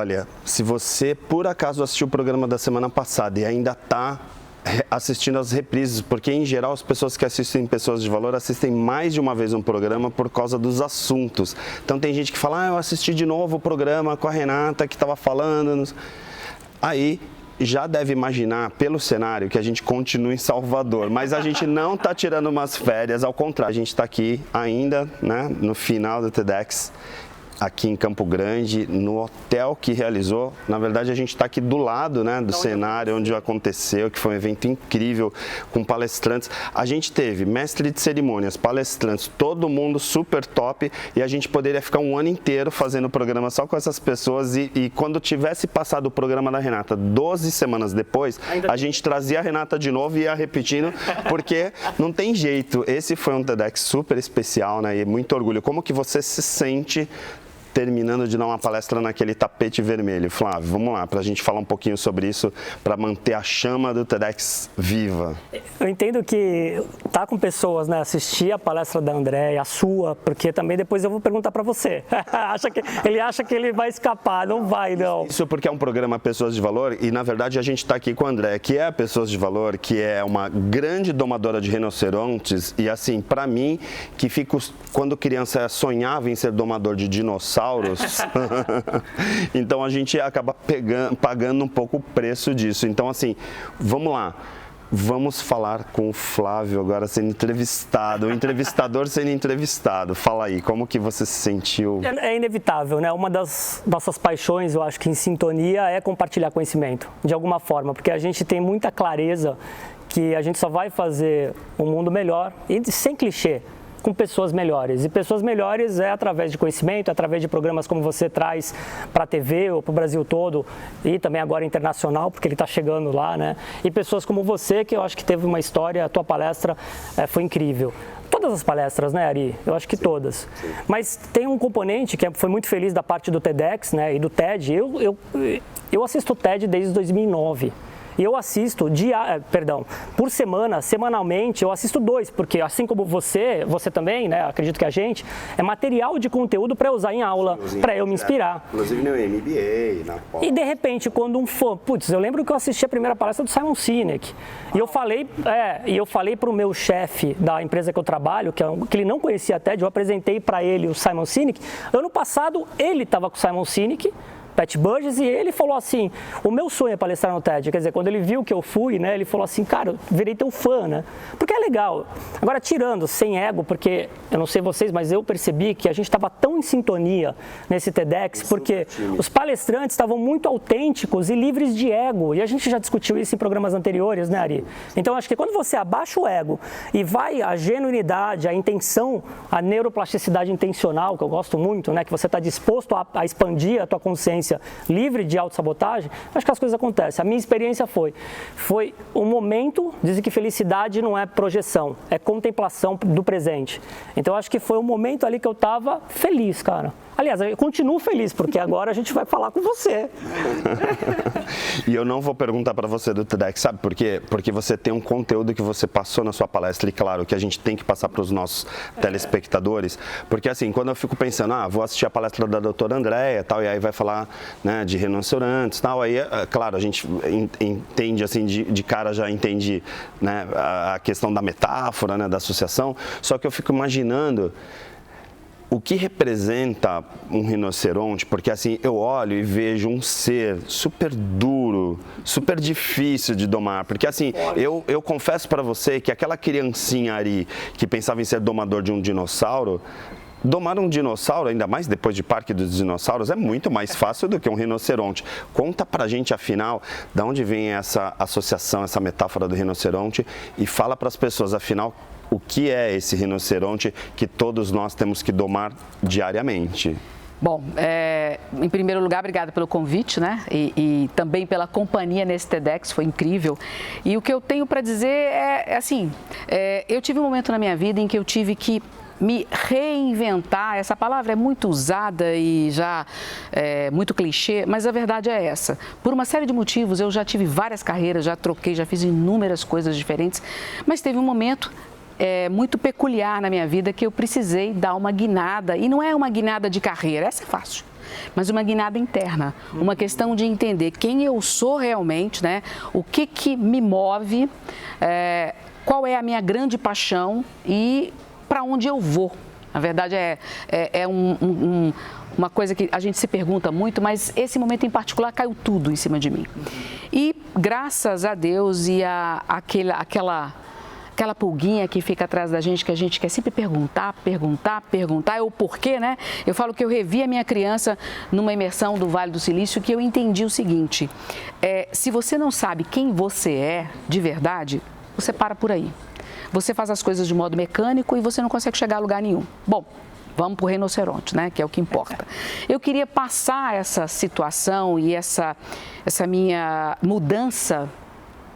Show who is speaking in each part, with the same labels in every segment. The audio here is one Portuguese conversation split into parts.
Speaker 1: olha, se você por acaso assistiu o programa da semana passada e ainda está assistindo as reprises, porque em geral as pessoas que assistem Pessoas de Valor assistem mais de uma vez um programa por causa dos assuntos. Então tem gente que fala, eu assisti de novo o programa com a Renata que estava falando. Aí já deve imaginar pelo cenário que a gente continua em Salvador, mas a gente não está tirando umas férias, ao contrário, a gente está aqui ainda, né, no final do TEDx, aqui em Campo Grande, no hotel que realizou. Na verdade, a gente está aqui do lado, né, do cenário onde aconteceu, que foi um evento incrível, com palestrantes. A gente teve mestre de cerimônias, palestrantes, todo mundo super top, e a gente poderia ficar um ano inteiro fazendo o programa só com essas pessoas, e quando tivesse passado o programa da Renata 12 semanas depois, a gente trazia a Renata de novo e ia repetindo, porque não tem jeito. Esse foi um TEDx super especial, né, e muito orgulho. Como que você se sente terminando de dar uma palestra naquele tapete vermelho? Flávio, vamos lá, para a gente falar um pouquinho sobre isso, para manter a chama do TEDx viva.
Speaker 2: Eu entendo que tá com pessoas, né, assistir a palestra da Andréia, a sua, porque também depois eu vou perguntar para você. Ele acha que ele vai escapar, não vai, não.
Speaker 1: Isso porque é um programa Pessoas de Valor e, na verdade, a gente está aqui com a Andréia, que é a Pessoas de Valor, que é uma grande domadora de rinocerontes e, assim, para mim, que fico, quando criança, sonhava em ser domador de dinossauros, então a gente acaba pagando um pouco o preço disso. Então, assim, vamos lá. Vamos falar com o Flávio agora sendo entrevistado, o entrevistador sendo entrevistado. Fala aí, como que você se sentiu?
Speaker 2: É inevitável, né? Uma das nossas paixões, eu acho que em sintonia, é compartilhar conhecimento, de alguma forma, porque a gente tem muita clareza que a gente só vai fazer um mundo melhor e sem clichê, com pessoas melhores. E pessoas melhores é através de conhecimento, através de programas como você traz para a TV ou para o Brasil todo e também agora internacional, porque ele está chegando lá, né? E pessoas como você, que eu acho que teve uma história, a tua palestra foi incrível. Todas as palestras, né, Ari? Eu acho que todas. Sim. Mas tem um componente que foi muito feliz da parte do TEDx, né, e do TED. Eu assisto o TED desde 2009. E eu assisto, por semana, semanalmente, eu assisto 2, porque assim como você também, né, acredito que a gente, é material de conteúdo para usar em aula, para eu me inspirar.
Speaker 1: Inclusive no MBA, na pós.
Speaker 2: E de repente, quando um fã, eu lembro que eu assisti a primeira palestra do Simon Sinek, e eu falei para o meu chefe da empresa que eu trabalho, que ele não conhecia até, eu apresentei para ele o Simon Sinek. Ano passado, ele estava com o Simon Sinek, Pat Burgess, e ele falou assim, o meu sonho é palestrar no TED. Quer dizer, quando ele viu que eu fui, né, ele falou assim, cara, eu virei teu fã, né? Porque é legal. Agora, tirando, sem ego, porque eu não sei vocês, mas eu percebi que a gente estava tão em sintonia nesse TEDx, porque os palestrantes estavam muito autênticos e livres de ego. E a gente já discutiu isso em programas anteriores, né, Ari? Então, acho que quando você abaixa o ego e vai a genuinidade, a intenção, a neuroplasticidade intencional, que eu gosto muito, né, que você está disposto a expandir a tua consciência livre de autossabotagem, acho que as coisas acontecem. A minha experiência foi um momento, dizem que felicidade não é projeção, é contemplação do presente. Então, acho que foi um momento ali que eu estava feliz, cara. Aliás, eu continuo feliz, porque agora a gente vai falar com você.
Speaker 1: E eu não vou perguntar para você do TEDx, sabe por quê? Porque você tem um conteúdo que você passou na sua palestra, e claro, que a gente tem que passar para os nossos telespectadores, porque assim, quando eu fico pensando, vou assistir a palestra da doutora Andréia, tal, e aí vai falar, né, de rinocerontes, tal, aí, claro, a gente entende, assim, de cara já entende, né, a questão da metáfora, né, da associação, só que eu fico imaginando o que representa um rinoceronte, porque assim, eu olho e vejo um ser super duro, super difícil de domar, porque assim, eu confesso para você que aquela criancinha ali que pensava em ser domador de um dinossauro, domar um dinossauro, ainda mais depois de Parque dos Dinossauros, é muito mais fácil do que um rinoceronte. Conta pra gente, afinal, de onde vem essa associação, essa metáfora do rinoceronte, e fala para as pessoas, afinal, o que é esse rinoceronte que todos nós temos que domar diariamente?
Speaker 3: Bom, em primeiro lugar, obrigada pelo convite, né? E também pela companhia nesse TEDx, foi incrível. E o que eu tenho para dizer eu tive um momento na minha vida em que eu tive que me reinventar. Essa palavra é muito usada e já muito clichê, mas a verdade é essa. Por uma série de motivos, eu já tive várias carreiras, já troquei, já fiz inúmeras coisas diferentes, mas teve um momento muito peculiar na minha vida que eu precisei dar uma guinada, e não é uma guinada de carreira, essa é fácil, mas uma guinada interna, uma questão de entender quem eu sou realmente, né? O que me move, qual é a minha grande paixão e para onde eu vou. Na verdade, uma coisa que a gente se pergunta muito, mas esse momento em particular caiu tudo em cima de mim. E graças a Deus e aquela pulguinha que fica atrás da gente, que a gente quer sempre perguntar, é o porquê, né? Eu falo que eu revi a minha criança numa imersão do Vale do Silício, que eu entendi o seguinte, se você não sabe quem você é de verdade, você para por aí. Você faz as coisas de modo mecânico e você não consegue chegar a lugar nenhum. Bom, vamos para o rinoceronte, né? Que é o que importa. Eu queria passar essa situação e essa minha mudança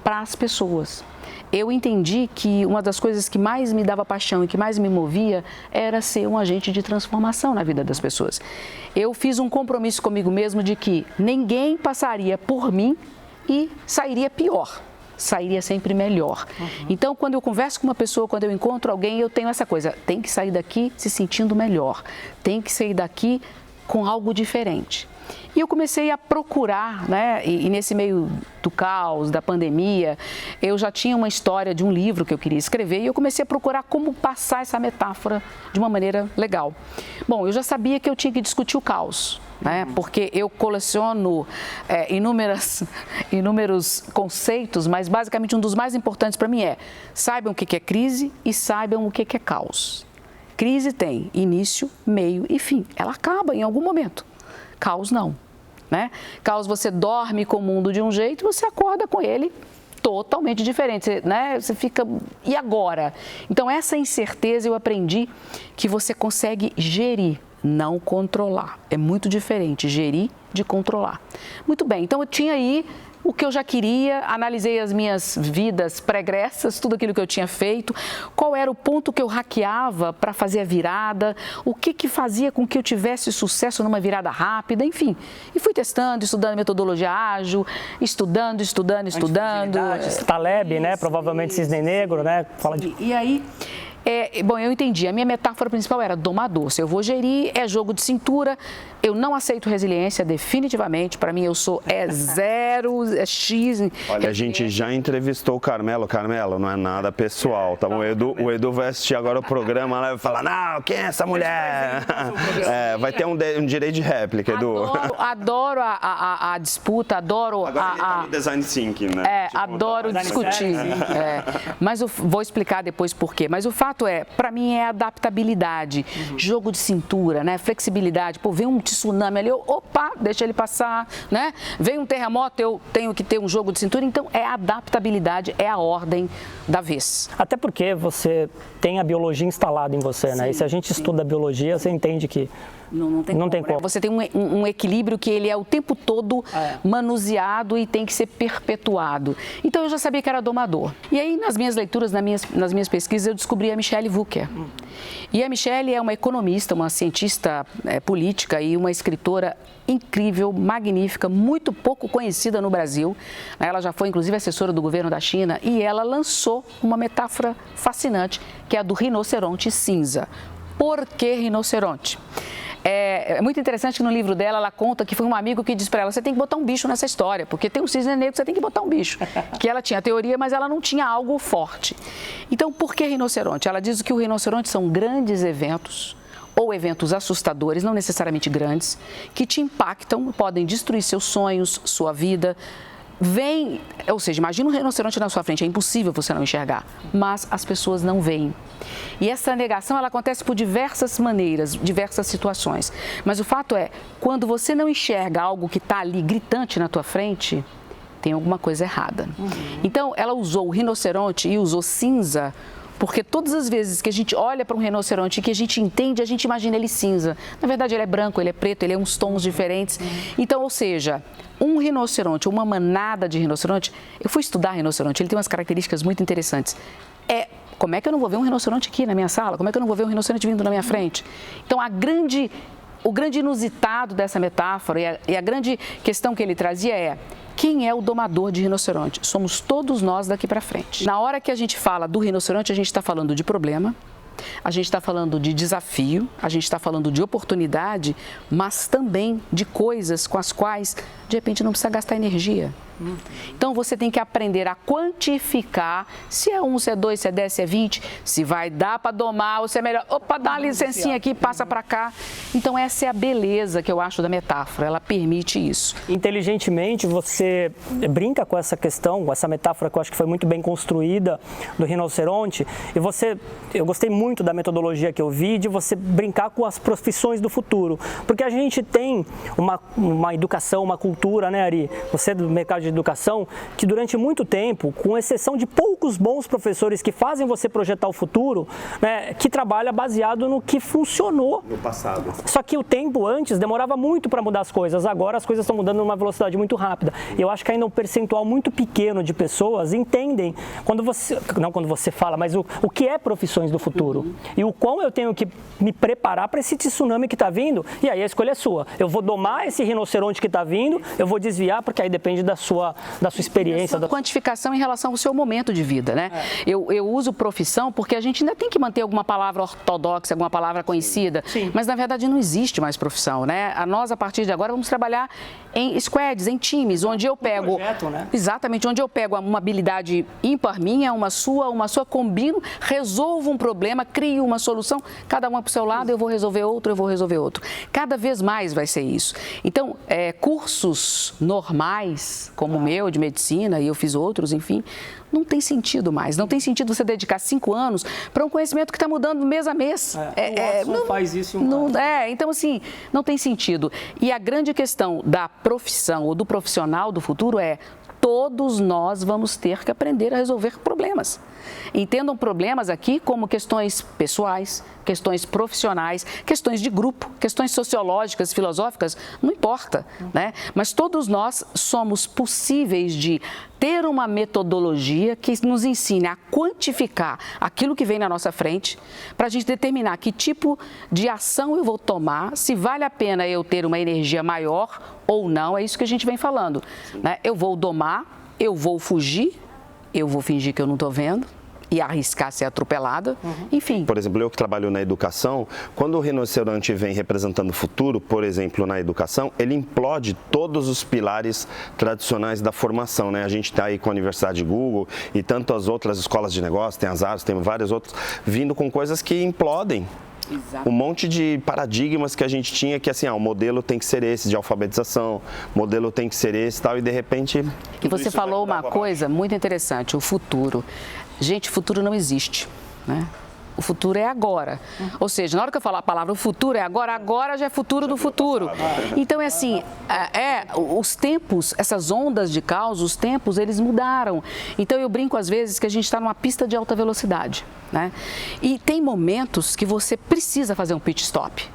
Speaker 3: para as pessoas. Eu entendi que uma das coisas que mais me dava paixão e que mais me movia era ser um agente de transformação na vida das pessoas. Eu fiz um compromisso comigo mesmo de que ninguém passaria por mim e sairia pior. Sairia sempre melhor. Então, quando eu converso com uma pessoa, quando eu encontro alguém, eu tenho essa coisa, tem que sair daqui se sentindo melhor, tem que sair daqui com algo diferente. E eu comecei a procurar, né? E nesse meio do caos, da pandemia, eu já tinha uma história de um livro que eu queria escrever e eu comecei a procurar como passar essa metáfora de uma maneira legal. Bom, eu já sabia que eu tinha que discutir o caos, né? Porque eu coleciono inúmeros conceitos, mas basicamente um dos mais importantes para mim é saibam o que é crise e saibam o que é caos. Crise tem início, meio e fim. Ela acaba em algum momento. Caos não, né? Caos você dorme com o mundo de um jeito, você acorda com ele totalmente diferente, né? Você fica, e agora? Então essa incerteza eu aprendi que você consegue gerir, não controlar. É muito diferente gerir de controlar. Muito bem, então eu tinha aí o que eu já queria, analisei as minhas vidas pregressas, tudo aquilo que eu tinha feito, qual era o ponto que eu hackeava para fazer a virada, o que fazia com que eu tivesse sucesso numa virada rápida, enfim. E fui testando, estudando metodologia ágil, estudando.
Speaker 2: Taleb, né? Provavelmente Cisne Negro, né? Fala de...
Speaker 3: E aí... bom, eu entendi. A minha metáfora principal era domador. Se eu vou gerir, é jogo de cintura. Eu não aceito resiliência, definitivamente. Para mim, eu sou zero, X.
Speaker 1: Olha, a gente já entrevistou o Carmelo. Carmelo, não é nada pessoal, tá bom? O Edu vai assistir agora o programa lá e vai falar, não, quem é essa mulher? Vai ter um direito de réplica, Edu.
Speaker 3: Adoro a disputa, adoro
Speaker 1: agora ele tá no design thinking, né?
Speaker 3: Adoro discutir. Mas vou explicar depois por quê. Mas o fato para mim é adaptabilidade, jogo de cintura, né? Flexibilidade. Pô, vem um tsunami ali, opa, deixa ele passar, né? Vem um terremoto, eu tenho que ter um jogo de cintura. Então, a adaptabilidade, é a ordem da vez.
Speaker 2: Até porque você tem a biologia instalada em você, né? E se a gente estuda a biologia, você entende que não tem como.
Speaker 3: Você tem um equilíbrio que ele é o tempo todo manuseado e tem que ser perpetuado. Então, eu já sabia que era domador. E aí, nas minhas leituras, nas minhas pesquisas, eu descobri a Michelle Wucker. E a Michelle é uma economista, uma cientista política e uma escritora incrível, magnífica, muito pouco conhecida no Brasil. Ela já foi, inclusive, assessora do governo da China e ela lançou uma metáfora fascinante, que é a do rinoceronte cinza. Por que rinoceronte? É muito interessante que no livro dela, ela conta que foi um amigo que disse para ela, você tem que botar um bicho nessa história, porque tem um cisne negro, você tem que botar um bicho. Que ela tinha a teoria, mas ela não tinha algo forte. Então, por que rinoceronte? Ela diz que o rinoceronte são grandes eventos, ou eventos assustadores, não necessariamente grandes, que te impactam, podem destruir seus sonhos, sua vida. Ou seja, imagina um rinoceronte na sua frente, é impossível você não enxergar, mas as pessoas não veem. E essa negação, ela acontece por diversas maneiras, diversas situações. Mas o fato quando você não enxerga algo que está ali gritante na tua frente, tem alguma coisa errada. Então, ela usou o rinoceronte e usou cinza, porque todas as vezes que a gente olha para um rinoceronte e que a gente entende, a gente imagina ele cinza. Na verdade, ele é branco, ele é preto, ele é uns tons diferentes. Então, ou seja, um rinoceronte, uma manada de rinoceronte, eu fui estudar rinoceronte, ele tem umas características muito interessantes. Como é que eu não vou ver um rinoceronte aqui na minha sala? Como é que eu não vou ver um rinoceronte vindo na minha frente? Então, o grande inusitado dessa metáfora e a grande questão que ele trazia Quem é o domador de rinoceronte? Somos todos nós daqui para frente. Na hora que a gente fala do rinoceronte, a gente está falando de problema, a gente está falando de desafio, a gente está falando de oportunidade, mas também de coisas com as quais, de repente, não precisa gastar energia. Então, você tem que aprender a quantificar se é 1, se é 2, se é 10, se é 20, se vai dar para domar ou se é melhor. Opa, dá uma licencinha aqui, passa para cá. Então, essa é a beleza que eu acho da metáfora, ela permite isso.
Speaker 2: Inteligentemente, você brinca com essa questão, com essa metáfora que eu acho que foi muito bem construída do rinoceronte. E eu gostei muito da metodologia que eu vi de você brincar com as profissões do futuro. Porque a gente tem uma educação, uma cultura, né, Ari? Você do mercado de educação, que durante muito tempo, com exceção de poucos bons professores que fazem você projetar o futuro, né, que trabalha baseado no que funcionou
Speaker 1: no passado.
Speaker 2: Só que o tempo antes demorava muito para mudar as coisas, agora as coisas estão mudando numa velocidade muito rápida. E eu acho que ainda um percentual muito pequeno de pessoas entendem, não quando você fala, mas o que é profissões do futuro e o quão eu tenho que me preparar para esse tsunami que está vindo, e aí a escolha é sua. Eu vou domar esse rinoceronte que está vindo, eu vou desviar, porque aí depende da sua experiência.
Speaker 3: Da quantificação em relação ao seu momento de vida, né? Eu uso profissão porque a gente ainda tem que manter alguma palavra ortodoxa, alguma palavra conhecida,
Speaker 2: Sim.
Speaker 3: Mas na verdade não existe mais profissão, né? A partir de agora, vamos trabalhar em squads, em times, onde eu pego...
Speaker 2: projeto, né?
Speaker 3: Exatamente, onde eu pego uma habilidade ímpar minha, uma sua, combino, resolvo um problema, crio uma solução, cada uma para o seu lado, eu vou resolver outro. Cada vez mais vai ser isso. Então, cursos normais, como o meu, de medicina, e eu fiz outros, enfim, não tem sentido mais. Não tem sentido você dedicar 5 anos para um conhecimento que está mudando mês a mês.
Speaker 2: Não faz isso em um ano.
Speaker 3: Então, assim, não tem sentido. E a grande questão da profissão ou do profissional do futuro é: todos nós vamos ter que aprender a resolver problemas. Entendam problemas aqui como questões pessoais, questões profissionais, questões de grupo, questões sociológicas, filosóficas, não importa, né? Mas todos nós somos possíveis de ter uma metodologia que nos ensine a quantificar aquilo que vem na nossa frente, para a gente determinar que tipo de ação eu vou tomar, se vale a pena eu ter uma energia maior ou não, é isso que a gente vem falando, né? Eu vou domar, eu vou fugir, eu vou fingir que eu não estou vendo e arriscar ser atropelada, enfim.
Speaker 1: Por exemplo, eu que trabalho na educação, quando o rinoceronte vem representando o futuro, por exemplo, na educação, ele implode todos os pilares tradicionais da formação, né? A gente está aí com a Universidade Google e tantas outras escolas de negócio, tem as áreas, tem várias outras, vindo com coisas que implodem.
Speaker 3: Exato.
Speaker 1: Um monte de paradigmas que a gente tinha que, assim, o modelo tem que ser esse de alfabetização, o modelo tem que ser esse e tal, e de repente...
Speaker 3: E você falou uma coisa muito interessante, o futuro. Gente, futuro não existe, né? O futuro é agora. Ou seja, na hora que eu falar a palavra o futuro é agora, agora já é futuro do futuro. Então, é assim, os tempos, essas ondas de caos, os tempos, eles mudaram. Então, eu brinco às vezes que a gente está numa pista de alta velocidade, né? E tem momentos que você precisa fazer um pit stop.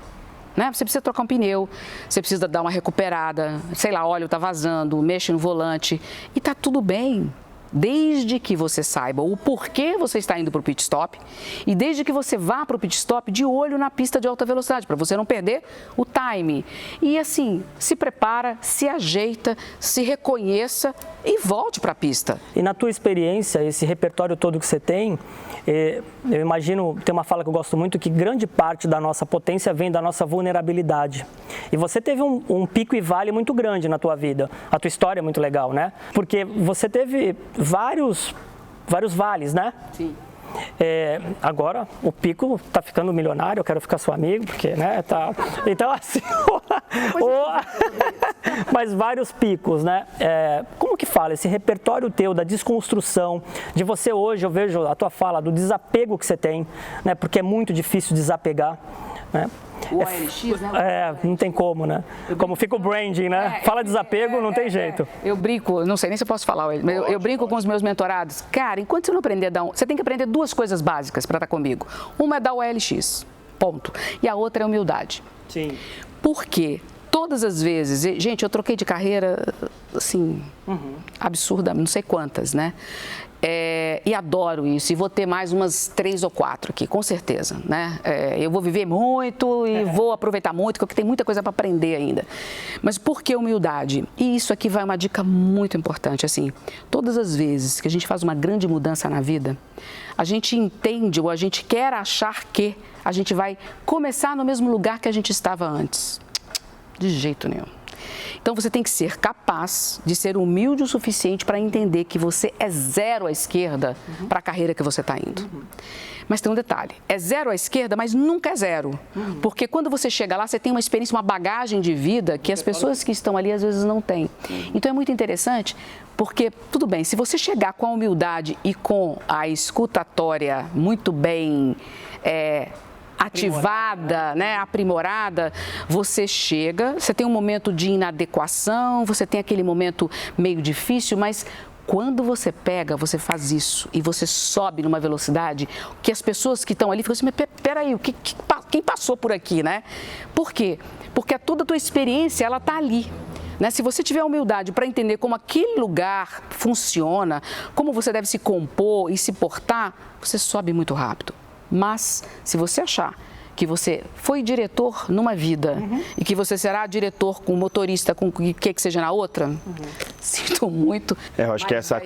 Speaker 3: Né? Você precisa trocar um pneu, você precisa dar uma recuperada, sei lá, óleo está vazando, mexe no volante e está tudo bem. Desde que você saiba o porquê você está indo para o pit stop e desde que você vá para o pit stop de olho na pista de alta velocidade, para você não perder o time. E assim, se prepara, se ajeita, se reconheça e volte para a pista.
Speaker 2: E na tua experiência, esse repertório todo que você tem, eu imagino, tem uma fala que eu gosto muito, que grande parte da nossa potência vem da nossa vulnerabilidade. E você teve um pico e vale muito grande na tua vida. A tua história é muito legal, né? Porque você teve vários vales, né?
Speaker 3: Sim.
Speaker 2: Agora o pico tá ficando milionário, eu quero ficar seu amigo, porque, né, tá... Então, assim, mas vários picos, né? Como que fala esse repertório teu da desconstrução, de você hoje, eu vejo a tua fala do desapego que você tem, né? Porque é muito difícil desapegar, né?
Speaker 3: O OLX, né?
Speaker 2: Não tem como, né? Como fica o branding, né? Fala desapego, não tem jeito.
Speaker 3: Eu brinco, não sei nem se eu posso falar, mas eu brinco com os meus mentorados. Cara, enquanto você não aprender a dar você tem que aprender 2 coisas básicas para estar comigo. Uma é dar o OLX, ponto. E a outra é humildade.
Speaker 2: Sim.
Speaker 3: Por quê? Todas as vezes, gente, eu troquei de carreira assim, absurda, não sei quantas, né? E adoro isso, e vou ter mais umas 3 ou 4 aqui, com certeza, né? Eu vou viver muito e vou aproveitar muito, porque tem muita coisa para aprender ainda. Mas por que humildade? E isso aqui vai uma dica muito importante, assim, todas as vezes que a gente faz uma grande mudança na vida, a gente entende ou a gente quer achar que a gente vai começar no mesmo lugar que a gente estava antes. De jeito nenhum. Então, você tem que ser capaz de ser humilde o suficiente para entender que você é zero à esquerda para a carreira que você está indo. Mas tem um detalhe, é zero à esquerda, mas nunca é zero. Porque quando você chega lá, você tem uma experiência, uma bagagem de vida que as pessoas que estão ali às vezes não têm. Então, é muito interessante, porque, tudo bem, se você chegar com a humildade e com a escutatória muito bem ativada, né, aprimorada, você chega, você tem um momento de inadequação, você tem aquele momento meio difícil, mas quando você pega, você faz isso e você sobe numa velocidade que as pessoas que estão ali ficam assim, mas peraí, quem passou por aqui, né? Por quê? Porque toda a tua experiência, ela está ali. Né? Se você tiver humildade para entender como aquele lugar funciona, como você deve se compor e se portar, você sobe muito rápido. Mas, se você achar que você foi diretor numa vida e que você será diretor com motorista, com o que seja na outra, sinto muito.
Speaker 1: Eu acho que essa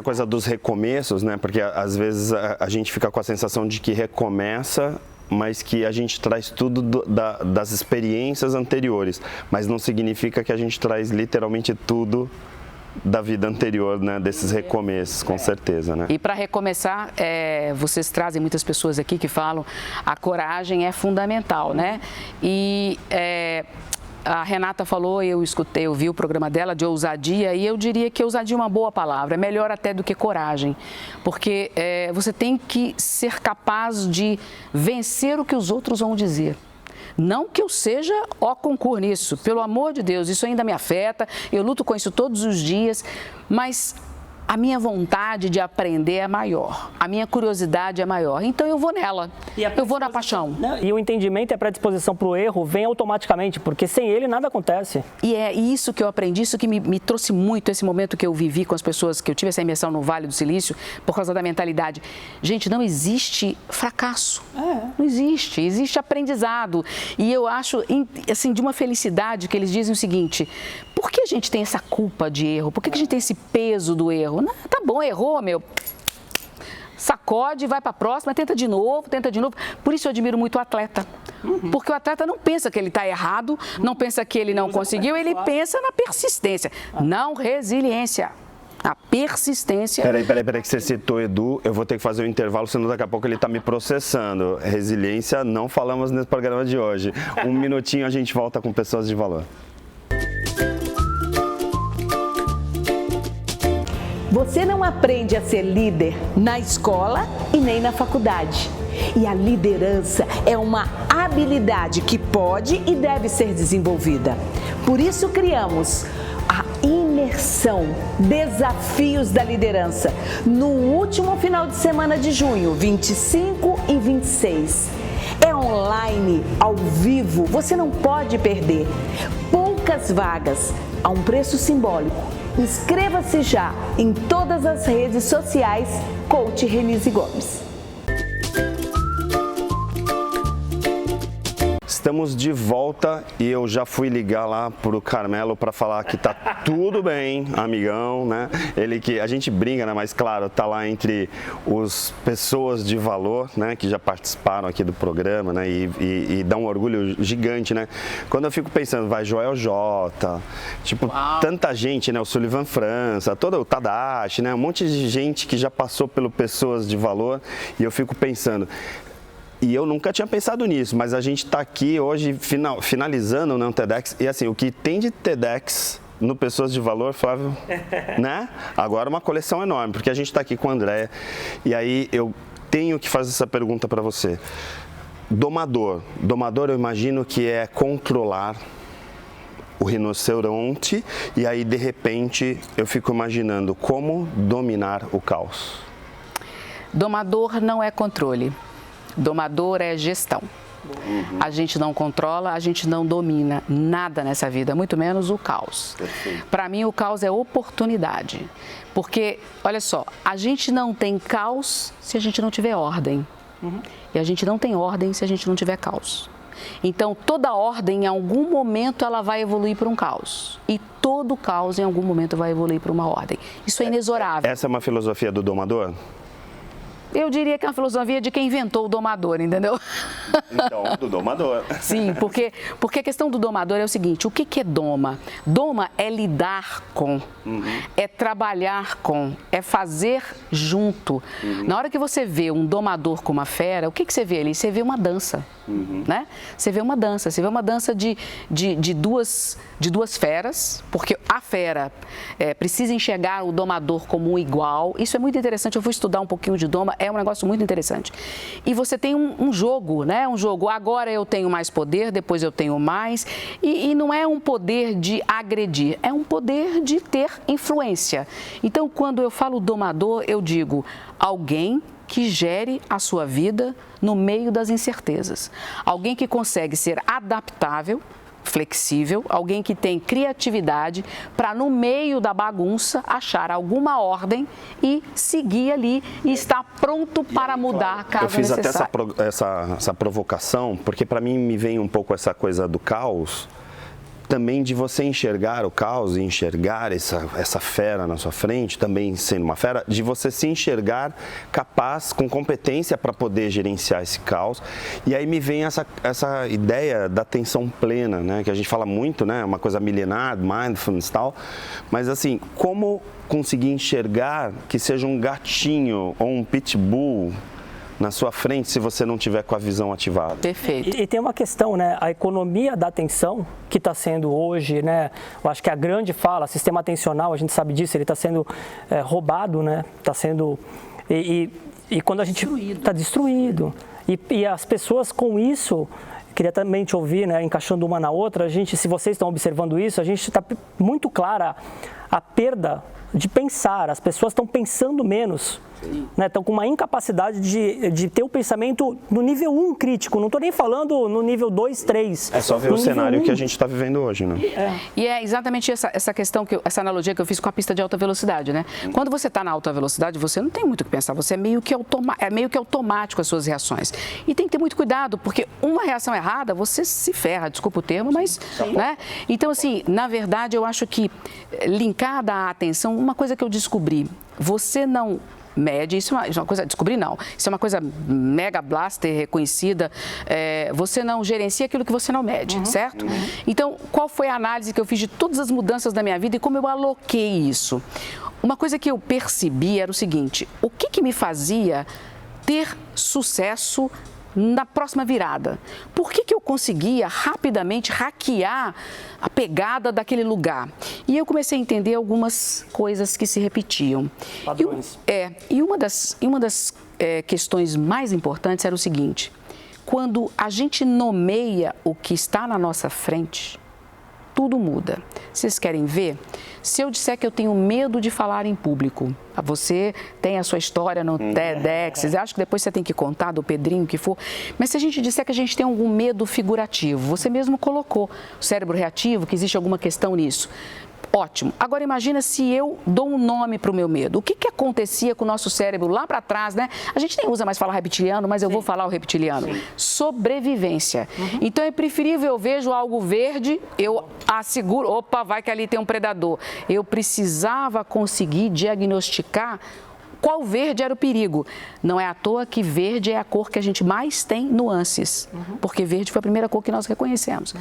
Speaker 1: coisa dos recomeços, né? Porque às vezes a gente fica com a sensação de que recomeça, mas que a gente traz tudo das experiências anteriores. Mas não significa que a gente traz literalmente tudo da vida anterior, né, desses recomeços, com certeza, né? E
Speaker 3: para recomeçar, vocês trazem muitas pessoas aqui que falam a coragem é fundamental, né? E a Renata falou, eu escutei, eu vi o programa dela de ousadia e eu diria que ousadia é uma boa palavra, é melhor até do que coragem, porque você tem que ser capaz de vencer o que os outros vão dizer. Não que eu seja concurso nisso, pelo amor de Deus, isso ainda me afeta, eu luto com isso todos os dias, mas a minha vontade de aprender é maior, a minha curiosidade é maior, então eu vou nela, eu vou na paixão.
Speaker 2: E o entendimento e a predisposição para o erro vem automaticamente, porque sem ele nada acontece.
Speaker 3: E é isso que eu aprendi, isso que me trouxe muito esse momento que eu vivi com as pessoas, que eu tive essa imersão no Vale do Silício, por causa da mentalidade. Gente, não existe fracasso, não existe, existe aprendizado. E eu acho, assim, de uma felicidade que eles dizem o seguinte, por que a gente tem essa culpa de erro? Por que a gente tem esse peso do erro? Não, tá bom, errou, meu. Sacode, vai para a próxima, tenta de novo, tenta de novo. Por isso eu admiro muito o atleta. Porque o atleta não pensa que ele está errado, não pensa que ele não conseguiu, ele pensa na persistência, não resiliência. A persistência.
Speaker 1: Peraí, que você citou Edu, eu vou ter que fazer um intervalo, senão daqui a pouco ele está me processando. Resiliência, não falamos nesse programa de hoje. Um minutinho a gente volta com Pessoas de Valor.
Speaker 4: Você não aprende a ser líder na escola e nem na faculdade. E a liderança é uma habilidade que pode e deve ser desenvolvida. Por isso criamos a imersão Desafios da Liderança no último final de semana de junho, 25 e 26. É online, ao vivo, você não pode perder. Poucas vagas, a um preço simbólico. Inscreva-se já em todas as redes sociais, Coach Renise Gomes.
Speaker 1: Estamos de volta e eu já fui ligar lá pro Carmelo para falar que tá tudo bem, amigão, né? Ele que a gente brinca, né? Mas claro, tá lá entre os pessoas de valor, né? Que já participaram aqui do programa, né? E dá um orgulho gigante, né? Quando eu fico pensando, vai Joel J, tipo, tanta gente, né? O Sullivan França, todo o Tadashi, né? Um monte de gente que já passou pelo Pessoas de Valor e eu fico pensando. E eu nunca tinha pensado nisso, mas a gente está aqui hoje finalizando, né, um TEDx. E assim, o que tem de TEDx no Pessoas de Valor, Flávio, né? Agora uma coleção enorme, porque a gente está aqui com a Andréia. E aí eu tenho que fazer essa pergunta para você. Domador eu imagino que é controlar o rinoceronte. E aí, de repente, eu fico imaginando como dominar o caos.
Speaker 3: Domador não é controle. Domador é gestão. A gente não controla, a gente não domina nada nessa vida, muito menos o caos. Para mim, o caos é oportunidade. Porque, olha só, a gente não tem caos se a gente não tiver ordem. E a gente não tem ordem se a gente não tiver caos. Então, toda ordem, em algum momento, ela vai evoluir para um caos. E todo caos, em algum momento, vai evoluir para uma ordem. Isso é inexorável.
Speaker 1: Essa é uma filosofia do domador?
Speaker 3: Eu diria que é uma filosofia de quem inventou o domador, entendeu?
Speaker 1: Então, do domador.
Speaker 3: Sim, porque a questão do domador é o seguinte, o que é doma? Doma é lidar com, é trabalhar com, é fazer junto. Na hora que você vê um domador com uma fera, o que você vê ali? Você vê uma dança, né? Você vê uma dança de duas feras, porque a fera precisa enxergar o domador como um igual. Isso é muito interessante, eu fui estudar um pouquinho de doma, é um negócio muito interessante. E você tem um jogo, né? Um jogo, agora eu tenho mais poder, depois eu tenho mais. E não é um poder de agredir, é um poder de ter influência. Então, quando eu falo domador, eu digo alguém que gere a sua vida no meio das incertezas. Alguém que consegue ser adaptável, flexível, alguém que tem criatividade para, no meio da bagunça, achar alguma ordem e seguir ali e estar pronto para mudar caso necessário.
Speaker 1: Eu fiz até essa provocação, porque para mim me vem um pouco essa coisa do caos, também de você enxergar o caos e enxergar essa fera na sua frente, também sendo uma fera, de você se enxergar capaz, com competência para poder gerenciar esse caos. E aí me vem essa ideia da atenção plena, né? Que a gente fala muito, né? Uma coisa milenar, mindfulness e tal. Mas assim, como conseguir enxergar que seja um gatinho ou um pitbull na sua frente se você não tiver com a visão ativada?
Speaker 3: Perfeito.
Speaker 2: E tem uma questão, né? A economia da atenção que está sendo hoje, né? Eu acho que a grande fala, sistema atencional, a gente sabe disso, ele está sendo roubado, né? Está sendo... E quando a gente está destruído. E as pessoas com isso... Queria também te ouvir, né, encaixando uma na outra, se vocês estão observando isso, a gente está muito clara a perda de pensar, as pessoas estão pensando menos, né, estão com uma incapacidade de ter o pensamento no nível 1 crítico, não estou nem falando no nível 2, 3.
Speaker 1: É só ver o cenário que a gente está vivendo hoje, né?
Speaker 3: E é exatamente essa questão, essa analogia que eu fiz com a pista de alta velocidade, né? Quando você está na alta velocidade, você não tem muito o que pensar, você é meio que automático as suas reações. E tem que ter muito cuidado, porque uma reação errada, você se ferra, desculpa o termo, mas, né? Então, assim, na verdade, eu acho que linkada à atenção, uma coisa que eu descobri, você não mede, isso é uma coisa, descobri não, isso é uma coisa mega blaster reconhecida, você não gerencia aquilo que você não mede, certo? Então, qual foi a análise que eu fiz de todas as mudanças da minha vida e como eu aloquei isso? Uma coisa que eu percebi era o seguinte, o que me fazia ter sucesso na próxima virada? Por que eu conseguia rapidamente hackear a pegada daquele lugar? E eu comecei a entender algumas coisas que se repetiam.
Speaker 2: Padrões.
Speaker 3: E uma das questões mais importantes era o seguinte, quando a gente nomeia o que está na nossa frente, tudo muda. Vocês querem ver? Se eu disser que eu tenho medo de falar em público, você tem a sua história no TEDx, eu acho que depois você tem que contar do Pedrinho, o que for, mas se a gente disser que a gente tem algum medo figurativo, você mesmo colocou o cérebro reativo, que existe alguma questão nisso. Ótimo. Agora imagina se eu dou um nome para o meu medo. O que acontecia com o nosso cérebro lá para trás, né? A gente nem usa mais falar reptiliano, mas eu vou falar o reptiliano. Sim. Sobrevivência. Então é preferível, eu vejo algo verde, eu asseguro, opa, vai que ali tem um predador. Eu precisava conseguir diagnosticar qual verde era o perigo. Não é à toa que verde é a cor que a gente mais tem nuances, porque verde foi a primeira cor que nós reconhecemos.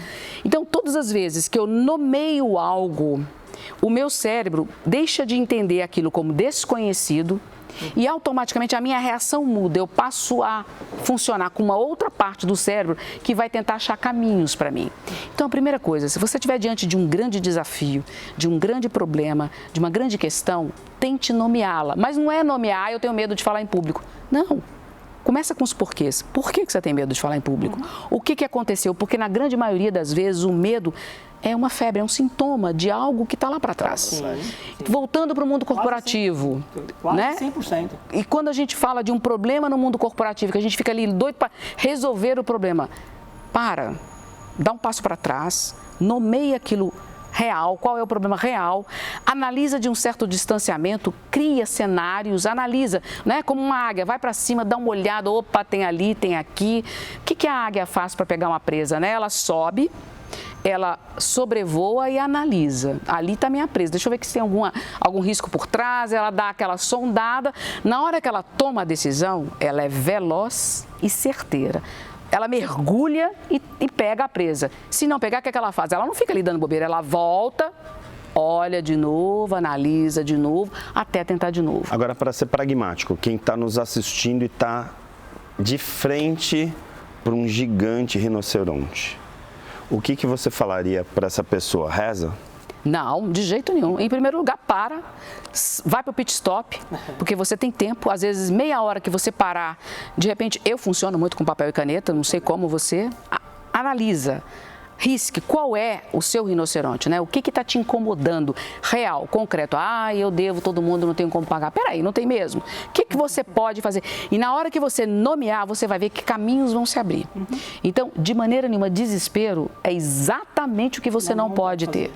Speaker 3: Então, todas as vezes que eu nomeio algo, o meu cérebro deixa de entender aquilo como desconhecido e automaticamente a minha reação muda. Eu passo a funcionar com uma outra parte do cérebro que vai tentar achar caminhos para mim. Então, a primeira coisa, se você estiver diante de um grande desafio, de um grande problema, de uma grande questão, tente nomeá-la. Mas não é nomear, eu tenho medo de falar em público. Não. Começa com os porquês. Por que você tem medo de falar em público? O que aconteceu? Porque na grande maioria das vezes o medo é uma febre, é um sintoma de algo que está lá para trás. Sim. Voltando para o mundo corporativo.
Speaker 2: Quase
Speaker 3: né?
Speaker 2: 100%.
Speaker 3: E quando a gente fala de um problema no mundo corporativo, que a gente fica ali doido para resolver o problema, para, dá um passo para trás, nomeia aquilo real, qual é o problema real, analisa de um certo distanciamento, cria cenários, analisa, né? Como uma águia, vai para cima, dá uma olhada, opa, tem ali, tem aqui. O que a águia faz para pegar uma presa, né? Ela sobe, ela sobrevoa e analisa. Ali está minha presa, deixa eu ver se tem algum risco por trás, ela dá aquela sondada. Na hora que ela toma a decisão, ela é veloz e certeira. Ela mergulha e pega a presa. Se não pegar, o que é que ela faz? Ela não fica ali dando bobeira, ela volta, olha de novo, analisa de novo, até tentar de novo.
Speaker 1: Agora, para ser pragmático, quem está nos assistindo e está de frente para um gigante rinoceronte, o que você falaria para essa pessoa? Reza?
Speaker 3: Não, de jeito nenhum. Em primeiro lugar, para, vai para o pit stop, porque você tem tempo, às vezes meia hora que você parar, de repente, eu funciono muito com papel e caneta, não sei como você, analisa, risque, qual é o seu rinoceronte, né? O que está te incomodando, real, concreto. Eu devo todo mundo, não tenho como pagar. Peraí, não tem mesmo? O que você pode fazer? E na hora que você nomear, você vai ver que caminhos vão se abrir. Então, de maneira nenhuma, desespero é exatamente o que você não pode ter,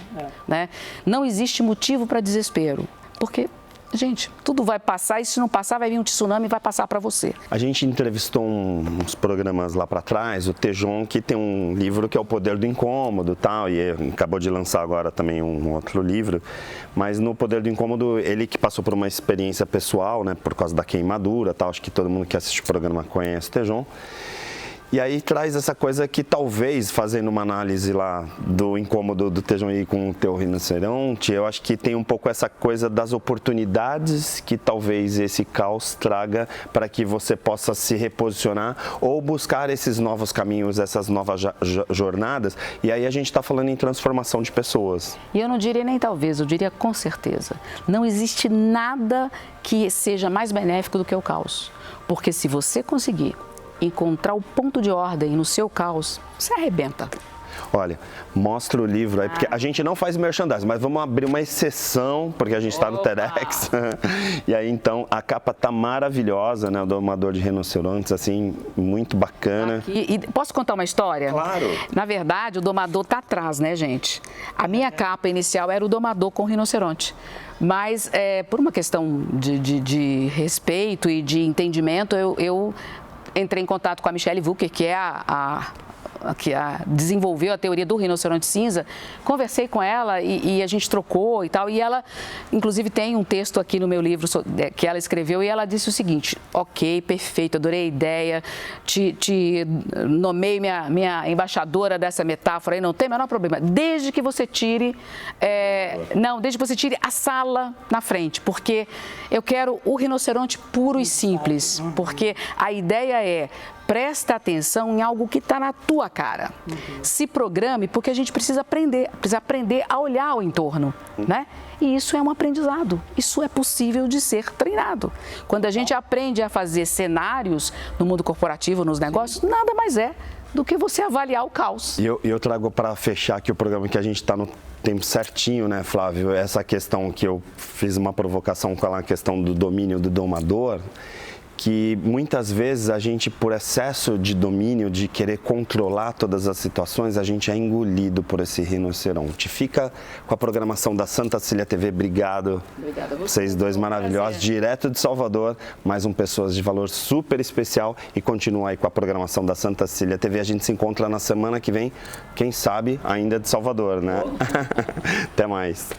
Speaker 3: né? Não existe motivo para desespero, porque... Gente, tudo vai passar e se não passar vai vir um tsunami e vai passar para você.
Speaker 1: A gente entrevistou uns programas lá para trás, o Tejon, que tem um livro que é O Poder do Incômodo, tal, e acabou de lançar agora também um outro livro, mas no Poder do Incômodo, ele que passou por uma experiência pessoal, né, por causa da queimadura, tal, acho que todo mundo que assiste o programa conhece o Tejon. E aí traz essa coisa que talvez, fazendo uma análise lá do incômodo do Tejon com o teu rinoceronte, eu acho que tem um pouco essa coisa das oportunidades que talvez esse caos traga para que você possa se reposicionar ou buscar esses novos caminhos, essas novas jornadas. E aí a gente está falando em transformação de pessoas.
Speaker 3: E eu não diria nem talvez, eu diria com certeza. Não existe nada que seja mais benéfico do que o caos. Porque se você conseguir encontrar o ponto de ordem no seu caos, você arrebenta.
Speaker 1: Olha, mostra o livro aí, porque a gente não faz merchandising, mas vamos abrir uma exceção, porque a gente está no TEDx. E aí, então, a capa tá maravilhosa, né? O domador de rinocerontes, assim, muito bacana.
Speaker 3: E posso contar uma história?
Speaker 1: Claro.
Speaker 3: Na verdade, o domador tá atrás, né, gente? A minha capa inicial era o domador com rinoceronte. Mas, por uma questão de respeito e de entendimento, eu entrei em contato com a Michelle Wucker, que é que desenvolveu a teoria do rinoceronte cinza. Conversei com ela e a gente trocou e tal. E ela, inclusive, tem um texto aqui no meu livro que ela escreveu e ela disse o seguinte: ok, perfeito, adorei a ideia, te nomei minha embaixadora dessa metáfora aí, não tem o menor problema, desde que você tire desde que você tire a sala na frente, porque eu quero o rinoceronte puro e simples, porque a ideia é: presta atenção em algo que está na tua cara. Se programe, porque a gente precisa aprender a olhar o entorno, né? E isso é um aprendizado, isso é possível de ser treinado. Quando a gente aprende a fazer cenários no mundo corporativo, nos negócios, nada mais é do que você avaliar o caos.
Speaker 1: E eu trago para fechar aqui o programa, que a gente está no tempo certinho, né, Flávio? Essa questão que eu fiz uma provocação com a questão do domínio do domador, que muitas vezes a gente, por excesso de domínio, de querer controlar todas as situações, a gente é engolido por esse rinoceronte. Fica com a programação da Santa Cecília TV. Obrigado. Obrigada a vocês dois maravilhosos, direto de Salvador, mais um Pessoas de Valor super especial, e continua aí com a programação da Santa Cecília TV. A gente se encontra na semana que vem, quem sabe ainda de Salvador, né? Até mais.